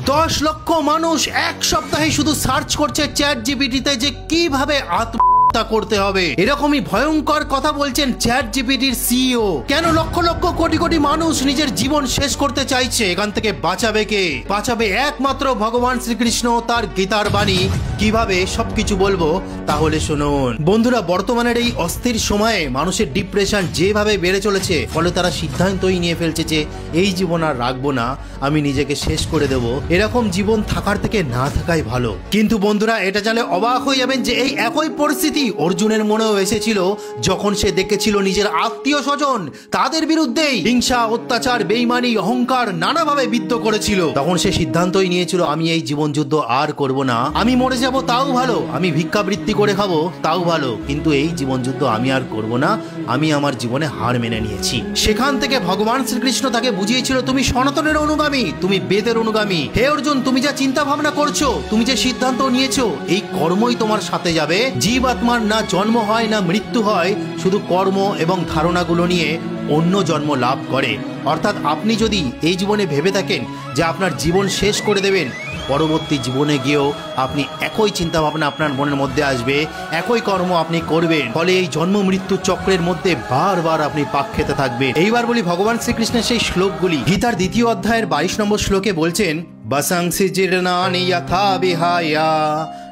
10 লক্ষ মানুষ এক সপ্তাহে শুধু সার্চ করছে চ্যাট জিপিটিতে যে কিভাবে আত্মহত্যা করতে হবে। এরকমই ভয়ঙ্কর কথা বলছেন চ্যাট জিপিটির সিইও। কেন লক্ষ লক্ষ কোটি কোটি মানুষ নিজের জীবন শেষ করতে চাইছে? এখান থেকে বাঁচাবে কে? বাঁচাবে একমাত্র ভগবান শ্রীকৃষ্ণ, তার গীতার বাণী। কিভাবে সবকিছু বলবো, তাহলে শুনুন। বন্ধুরা, বর্তমানের এই অস্থির সময়ে মানুষের ডিপ্রেশন যেভাবে বেড়ে চলেছে, ফলে তারা সিদ্ধান্তই নিয়ে ফেলছে যে এই জীবন আর রাখবো না, আমি নিজেকে শেষ করে দেব। এরকম জীবন থাকার থেকে না থাকাই ভালো। কিন্তু বন্ধুরা, এটা জানলে অবাক হয়ে যাবেন যে এই একই পরিস্থিতি অর্জুনের মনেও এসেছিল যখন সে দেখেছিল নিজের আত্মীয় স্বজন তাদের বিরুদ্ধেই হিংসা, অত্যাচার, বেইমানি, অহংকার নানাভাবে বিদ্ধ করেছিল। তখন সে সিদ্ধান্তই নিয়েছিল, আমি এই জীবন যুদ্ধ আর করব না, আমি মরে যাব তাও ভালো, আমি ভিক্ষাবৃত্তি করে খাবো তাও ভালো, কিন্তু এই জীবন যুদ্ধ আমি আর করব না, আমি আমার জীবনে হার মেনে নিয়েছি। সেখান থেকে ভগবান শ্রীকৃষ্ণ তাকে বুঝিয়েছিল, তুমি সনাতনের অনুগামী, তুমি বেদের অনুগামী। হে অর্জুন, তুমি যা চিন্তা ভাবনা করছো, তুমি যে সিদ্ধান্ত নিয়েছো, এই কর্মই তোমার সাথে যাবে। জীব আত্মার না জন্ম হয় না মৃত্যু হয়, শুধু কর্ম এবং ধারণাগুলো নিয়ে অন্য জন্ম লাভ করে। অর্থাৎ আপনি যদি এই জীবনে ভেবে থাকেন যে আপনার জীবন শেষ করে দেবেন, পরবর্তী জীবনে গিয়েও আপনি একই চিন্তা ভাবনা আপনার মনের মধ্যে আসবে, একই কর্ম আপনি করবেন, ফলে এই জন্ম মৃত্যু চক্রের মধ্যে বারবার আপনি পাক খেতে থাকবেন। এইবার বলি ভগবান শ্রীকৃষ্ণের সেই শ্লোকগুলি। গীতার 2য় অধ্যায়ের 22 নম্বর শ্লোকে বলছেন, বসংসি জীর্ণানি যথা বিহায়া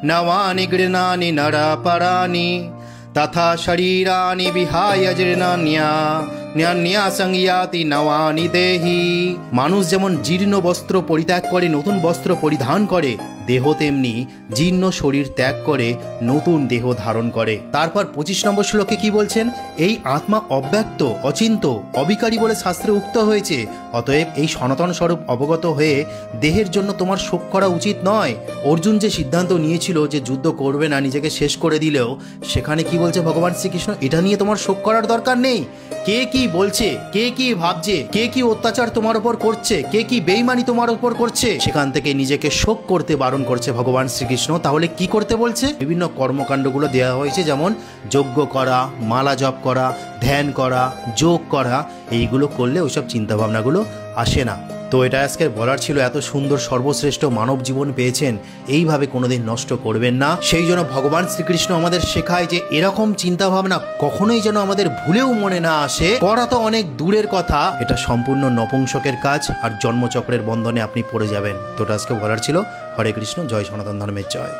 নবানি গৃণানি নরাপরানি তথা শরীরানি বিহায় জীর্ণান্যা সংয়াতি নবানি দেহি। মানুষ যেমন জীর্ণ বস্ত্র পরিত্যাগ করে নতুন বস্ত্র পরিধান করে, দেহ তেমনি জীর্ণ শরীর ত্যাগ করে নতুন দেহ ধারণ করে। তারপর 25 নম্বর শ্লোকে কি বলছেন, এই আত্মা অব্যক্ত, অচিন্ত, অবিকারী বলে শাস্ত্রে উক্ত হয়েছে। অতএব এই সনাতন স্বরূপ অবগত হয়ে দেহের জন্য তোমার শোক করা উচিত নয়। অর্জুন যে সিদ্ধান্ত নিয়েছিল যে যুদ্ধ করবে না, নিজেকে শেষ করে দিলেও, সেখানে কি বলছে ভগবান শ্রীকৃষ্ণ, এটা নিয়ে তোমার শোক করার দরকার নেই। কে কি বলছে, কে কি ভাবছে, কে কি অত্যাচার তোমার উপর করছে, কে কি বেইমানি তোমার উপর করছে, সেখান থেকে নিজেকে শোক করতে বারণ করছে ভগবান শ্রীকৃষ্ণ। তাহলে কি করতে বলছে? বিভিন্ন কর্মকাণ্ডগুলো দেওয়া হয়েছে, যেমন যজ্ঞ করা, মালা জপ করা, ধ্যান করা, যোগ করা। এইগুলো করলে ওইসব চিন্তাভাবনাগুলো আসে না। তো এটা আজকে বলার ছিল। এত সুন্দর সর্বশ্রেষ্ঠ মানব জীবন পেয়েছেন, এইভাবে কোনোদিন নষ্ট করবেন না। সেই জন্য ভগবান শ্রীকৃষ্ণ আমাদের শেখায় যে এরকম চিন্তাভাবনা কখনোই যেন আমাদের ভুলেও মনে না আসে। করা তো অনেক দূরের কথা, এটা সম্পূর্ণ নপুংসকের কাজ, আর জন্মচক্রের বন্ধনে আপনি পড়ে যাবেন। তো এটা আজকে বলার ছিল। হরে কৃষ্ণ, জয় সনাতন ধর্মের জয়।